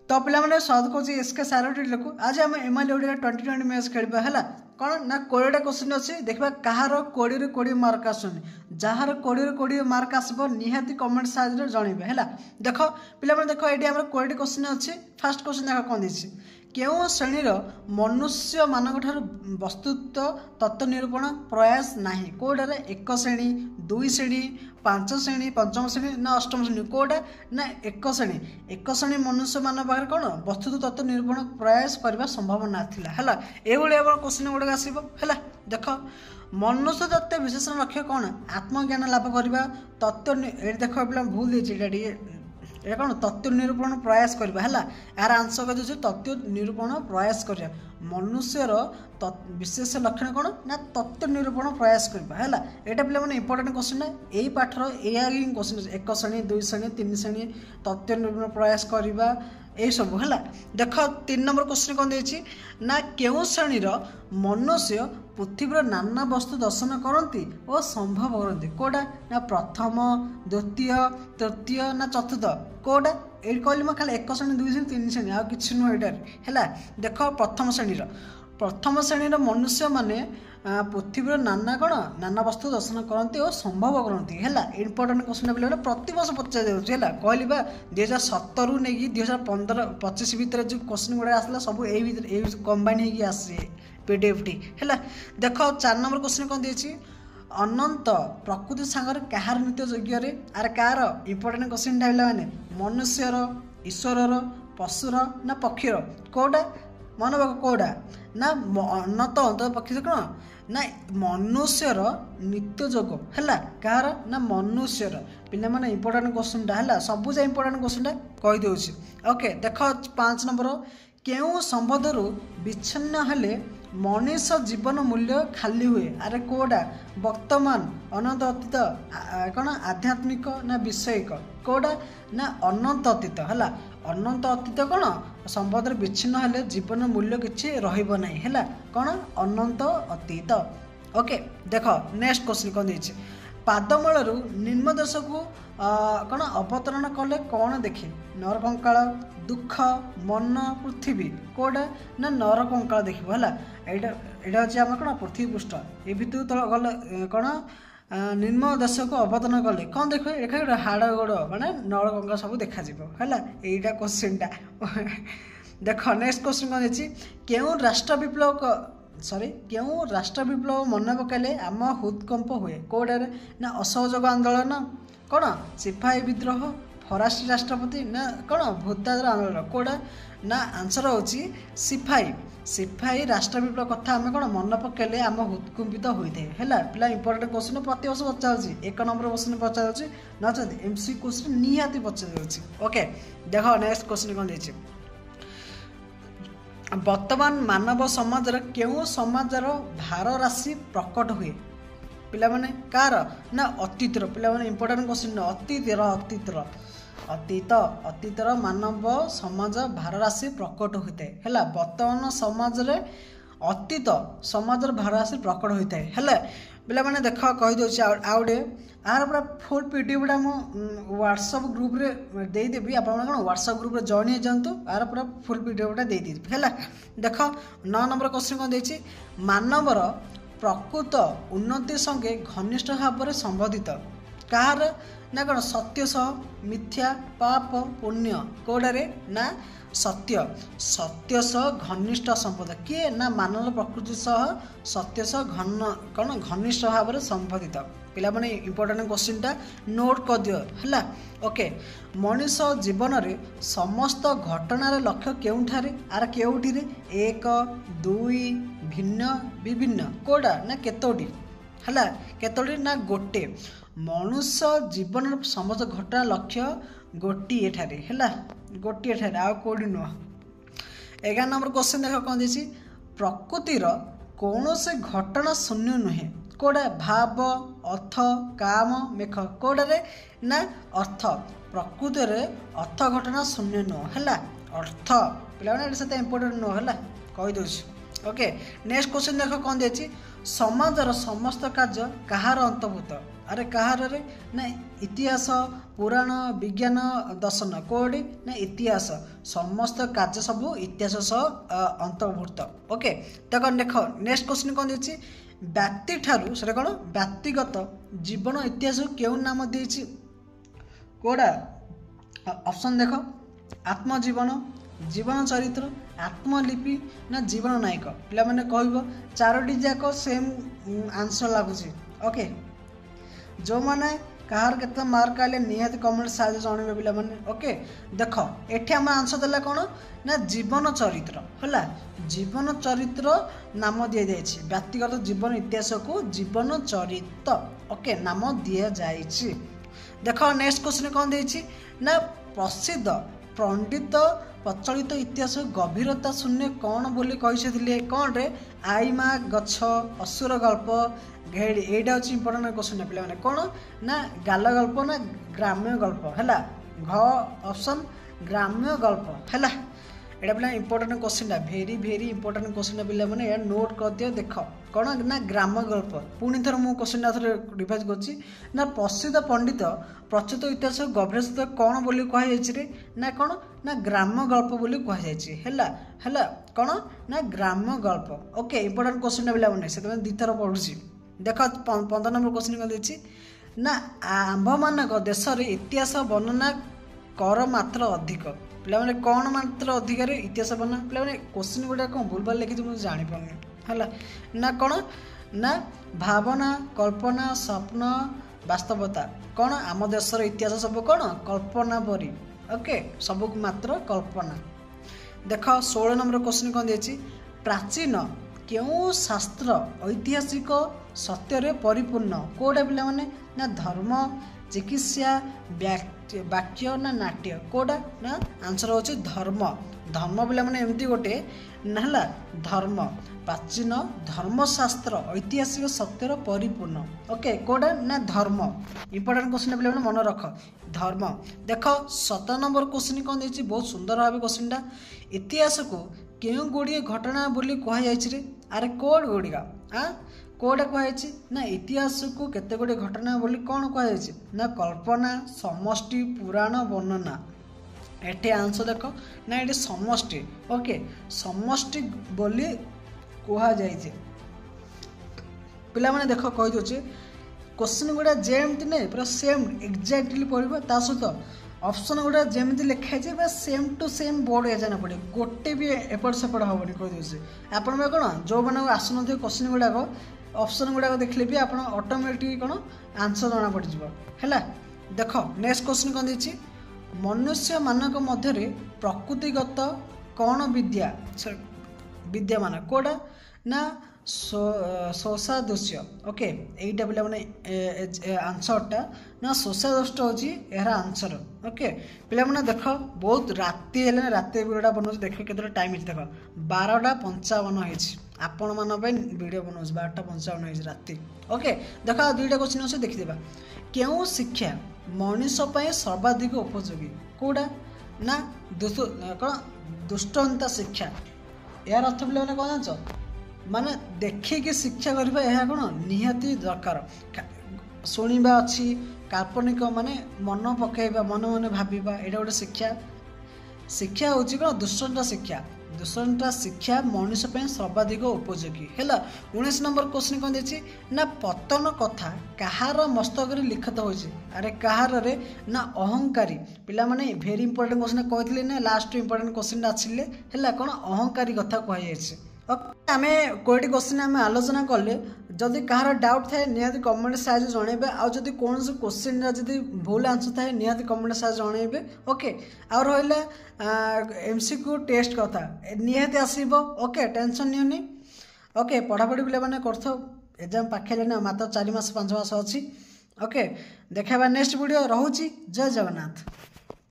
तो पिला मैंने स्वागत करुँच एसके सारोटी को आज आम एमआईएल ओडिया 2020 मैच खेलवा है कौन ना 20टा क्वेश्चन अच्छी देखा कହାର 20 ରୁ 20 मार्क आसुनी जार 20 ରୁ 20 मार्क आसब निहाती कमेंट साहाଯ୍ୟରେ जणेबे है देख पिला मैंने देख ये 20टी क्वेश्चन अच्छी फास्ट क्वेश्चन देख कौन देछि केउ श्रेणीर मनुष्य मानक ठार वस्तुत्व तत्व निरूपण प्रयास नाही कोडारे एक श्रेणी दुई श्रेणी पांच श्रेणी पंचम श्रेणी ना अष्टम श्रेणी कोडा ना एक श्रेणी मनुष्य मान पाखे कौन वस्तुत्व तत्व निरूपण प्रयास करने संभावना थिला है ये क्वेश्चन गुड़ाक आसब है देख मनुष्य तत्व विशेषण लक्ष्य कौन आत्मज्ञान लाभ करवा तत्व देख भूल देती ये कौन तत्व निरूपण प्रयास करवा है यार आंसर कर तत्व निरूपण प्रयास करवा मनुष्यर विशेष लक्षण कौन ना तत्व निरूपण प्रयास करवा है यहाँ पे मैंने इंपोर्टेंट क्वेश्चन है यही पाठर या क्वेश्चन एक श्रेणी दुई श्रेणी तीन श्रेणी तत्व निरूपण प्रयास करवा यही सब है देख 3 नंबर क्वेश्चन कौन देछि ना केउ श्रेणीर मनुष्य पृथ्वीर नाना वस्तु दर्शन करती और संभव करती कोटा ना प्रथम द्वितीय तृतीय ना चतुर्थ कोटा ये कहली मैं खाली एक श्रेणी दुई श्रेणी तीन श्रेणी आ कि नुह यहाँ देख प्रथम श्रेणीर मनुष्य माने पृथ्वीर नाना कौन नाना वस्तु दर्शन करती और संभव करती है इंपोर्टेंट क्वेश्चन पे प्रति वर्ष पचार जाऊँगी है कहली 2017 रू नहीं 2015-25 भितर जो क्वेश्चन गुड़ा आसला सब यही कंबाइन होगी आसे पीडीएफ टी है देख 4 नंबर क्वेश्चन कौन देछि अनंत प्रकृति सांगर कहार नृत्य योग्य आर कार इंपोर्टेंट क्वेश्चन टाइम मैंने मनुष्यर ईश्वर पशुर ना पक्षीर कोटा मन कोड़ा ना अनंत अंत पक्षी कौन ना मनुष्यर नित्य जोग है कहार ना मनुष्यर पिला माने इंपोर्टेंट क्वेश्चन है सबू जा इंपोर्टेंट क्वेश्चन कहीदे ओके देख 5 नंबर केउ संबंधरू विच्छिन्न हेले मनीष जीवन मूल्य खाली हुए अरे कोड़ा वर्तमान अनंत अतीत कौन आध्यात्मिक ना विषयिक कोड़ा ना अनंत अतीत है अनंत अतीत कौन संबंध विच्छिन्न हेले जीवन मूल्य किसी रही है कौन अनंत अतीत ओके देख नेक्स्ट क्वेश्चन कौन देछि पादमूलू निम्न देश को कौन अवतरण कले कौन देखे नरकंकाल दुख मन पृथ्वी कोड़ा ना नरकंकाल देख है यहाँ हूँ आम कौन पृथ्वी पृष्ठ ये भितर तो गले कौन निम्न देश को अवतरण कले कौन देख गोटे हाड़ गोड़ मानने नरकंकाल सब देखा है यहीटा क्वेश्चन देख नेक्स्ट क्वेश्चन कौन देछि केउ राष्ट्र विप्लव केउ राष्ट्र विप्लव मन पकाइले आम हृदकंप हुए कोड़े ना असहयोग आंदोलन कौन सिपाही विद्रोह फरासी राष्ट्रपति ना कौन भूतादर आंदोलन कोड़ा ना आंसर होची सिपाही राष्ट्र विप्लव कथा आम कौन मन पकाइले आम हृदकंपित होते है पिला इंपोर्टेंट क्वेश्चन प्रति वर्ष पचार 1 नंबर क्वेश्चन पचार नचते एमसी क्वेश्चन निहाती पचार ओके देख नेक्स्ट क्वेश्चन कौन देछि वर्तमान मानव समाज केउ समाजर भार राशि प्रकट हुए पिला माने कार ना अतीतर पिला माने इंपोर्टेंट क्वेश्चन अतीतर मानव समाज भार राशि प्रकट होता है वर्तमान समाज रे अतीत समाजर भार राशि प्रकट होता है पिला माने देख कहीदे आउे यार पूरा फुल पीडीएफटा मुझे व्हाट्सएप ग्रुप रे देदेवी आप व्हाट्सएप ग्रुप रे जॉइन हो जातु यार पूरा फुल पीडीएफटा देदेवी है देख 9 नंबर क्वेश्चन कौन देछि मानवर प्रकृत उन्नति संगे घनिष्ठ भाव में संबंधित कहार ना कौन सत्य सह मिथ्या पाप पुण्य कोड़े ना सत्य सह घनिष्ठ संबंध किए ना मानव प्रकृति सह सत्य सह कौन घनिष्ठ भाव में संबंधित पिला माने इंपोर्टेंट क्वेश्चन टा नोट कर दियो है ओके मनीष जीवन रे समस्त घटनार लक्ष्य केउठारे आर केउठी रे 1 2 भिन्न विभिन्न कोडा ना केतोटी है केतोटी ना गोटे मनुष्य जीवन समस्त घटना लक्ष्य गोटे ठारे है गोटे ठारे आ कोडी नुह 11 नंबर क्वेश्चन देख कौन देछि प्रकृतिर कौन से घटना शून्य नुहे कोड़ा भाव अर्थ काम मेघ कोड़े ना अर्थ प्रकृति अर्थ घटना शून्य नुह है अर्थ पिला इंपोर्टेंट नुह है कहीदे ओके नेक्स्ट क्वेश्चन देख कौन देछि समाजर समस्त कार्य कहार अंतर्भूत अरे कहार रे ना इतिहास पुराण विज्ञान दर्शन कोडी ना इतिहास समस्त कार्य सब इतिहास सह अंतर्भूत ओके तक देख नेक्स्ट क्वेश्चन कौन देछि व्यक्ति ठारू से कौन व्यक्तिगत जीवन इतिहास केउ नाम देछि कोडा ऑप्शन देख आत्मजीवन जीवन चरित्र आत्मलिपि ना जीवन नायक पिला माने कहबो चारोटी जाक सेम आंसर लागुच ओके जो माने कहार केते मार्क आले निहात कमेंट साइज जणबे पिला माने ओके देख एठी हम आंसर देला कोन ना जीवन चरित्र हला जीवन चरित्र नाम दिया जायछि व्यक्तिगत जीवन इतिहास को जीवन चरित्र ओके नाम दिया जायछि देख नेक्स्ट क्वेश्चन कोन देछि ना प्रसिद्ध पंडित प्रचलित इतिहास गभीरता शून्य कौन बोली कही कौन रे आईमा गछ असुर गल्प घेड़ी एटा हूँ इंपोर्टेंट क्वेश्चन पे कौन ना गाल गल्प ना ग्राम्य गल्प है घ ऑप्शन ग्राम्य गल्प है एटा पे इंपोर्टेंट क्वेश्चन भेरी भेरी इंपोर्टेंट क्वेश्चन पे मैंने नोट कर दियो देख कौन ना ग्राम्य गल्प पुणी थर मुझे क्वेश्चन रिवाइज करुच्ची ना प्रसिद्ध पंडित प्रचलित इतिहास गभीरता कौन बोली कहुई ना कौन ना ग्राम्य गल्प बोली कहुई कौन ना ग्राम्य गल्प ओके इंपोर्टेंट क्वेश्चन पे मैंने से दुईथर पढ़ुची देख 15 नंबर क्वेश्चन कर ना आंभ मानक देश इतिहास वर्णना कर मात्र अधिक पे कौन मात्र अधिकार इतिहास वर्णना पे क्वेश्चन गुड़ा कौन भूल भाल लिखी मुझे जापारे है ना कौन ना भावना कल्पना स्वप्न वास्तवता कौन आम देशर इतिहास सब कौन कल्पना परी ओके सब मात्र कल्पना देख 16 नंबर क्वेश्चन कौन देछि प्राचीन क्यों शास्त्र ऐतिहासिक सत्य परिपूर्ण कोड़ा पे ना धर्म चिकित्सा वाक्य ना नाट्य कोड़ा ना आंसर होची धर्म धर्म पे एमती गोटे ना धर्म प्राचीन धर्मशास्त्र ऐतिहासिक सत्यर परिपूर्ण ओके कोड़ा ना धर्म इंपोर्टेंट क्वेश्चन पे मन रख धर्म देख 17 नंबर क्वेश्चन कौन देछि बहुत सुंदर भाव क्वेश्चन इतिहास को क्यों गुड़िए घटना बोली कहुई अरे कोड गुड़िका कोड़ा कहुई ना इतिहास को केते गुड़े घटना बोली कौन कहुई ना कल्पना समष्टि पुराण वर्णना एटे आंसर देख ना ये समष्टि ओके समष्टि बोली कहुई पिला माने देख कही दे क्वेश्चन गुड़ा जेमती नहीं पूरा सेम एक्जाक्टली पढ़ो ता सहित ऑप्शन गुड़ा जमी लिखाई सेम टू सेम बोर्ड जाना पड़े गोटे भी एपट सेपट हेनी कहीदे आपण कौन जो मैंने आसन क्वेश्चन गुड़ाक ऑप्शन गुड़ाक देखले भी आप ऑटोमेटिक कौन आंसर जना पड़ है देख नेक्स्ट क्वेश्चन कौन देछि मनुष्य मानक मध्य प्रकृतिगत कौन विद्या विद्यमान कोड़ा ना शोषादृश्य ओके यहीटा पे मैंने आंसरटा ना शोषादृष्ट हूँ यार आंसर ओके पे देख बहुत राति है राति वीडियो बनाऊँ देख के टाइम देख 12:55 आपण मान वीडियो बनाऊँ 12:55 राति ओके देख दुईटा क्वेश्चन अच्छे देखीदेवा क्यों शिक्षा मनीष सर्वाधिक उपयोगी कौटा ना कौन दुष्टंता शिक्षा यार अर्थ पे कौन जान माने देखिकी शिक्षा करबा यह कौन निहाती दरकार शुणा अच्छी काल्पनिक माने मन पकईबा मन मन भाबा यहाँ गोटे शिक्षा शिक्षा हूँ कौन दुष्टंता शिक्षा मनीष सर्वाधिक उपयोगी है 19 नंबर क्वेश्चन कौन देछि ना पतन कथा कहार मस्तक लिखित हो अरे कहार रे ना अहंकारी पिला माने भेरी इंपोर्टेंट क्वेश्चन कहते ना लास्ट इंपोर्टेंट क्वेश्चन आसिले है कौन अहंकारी कथा कहुई आम कोई क्वेश्चन आम आलोचना कले जदि कहार डाउट थाए निहाती कमेंट साइज जनइबे आदि कौन से क्वेश्चन जदि भूल आंसर थाए निहाती कमेंट साइज जनइबे ओके आ रहा एमसीक्यू टेस्ट कथा निहाती आसब ओके टेंशन नियोनी ओके पढ़ापढ़ी पे मैंने कर एग्जाम पाखे मात्र 4 मास 5 मास अच्छी ओके देखा नेक्स्ट वीडियो रोची जय जगन्नाथ।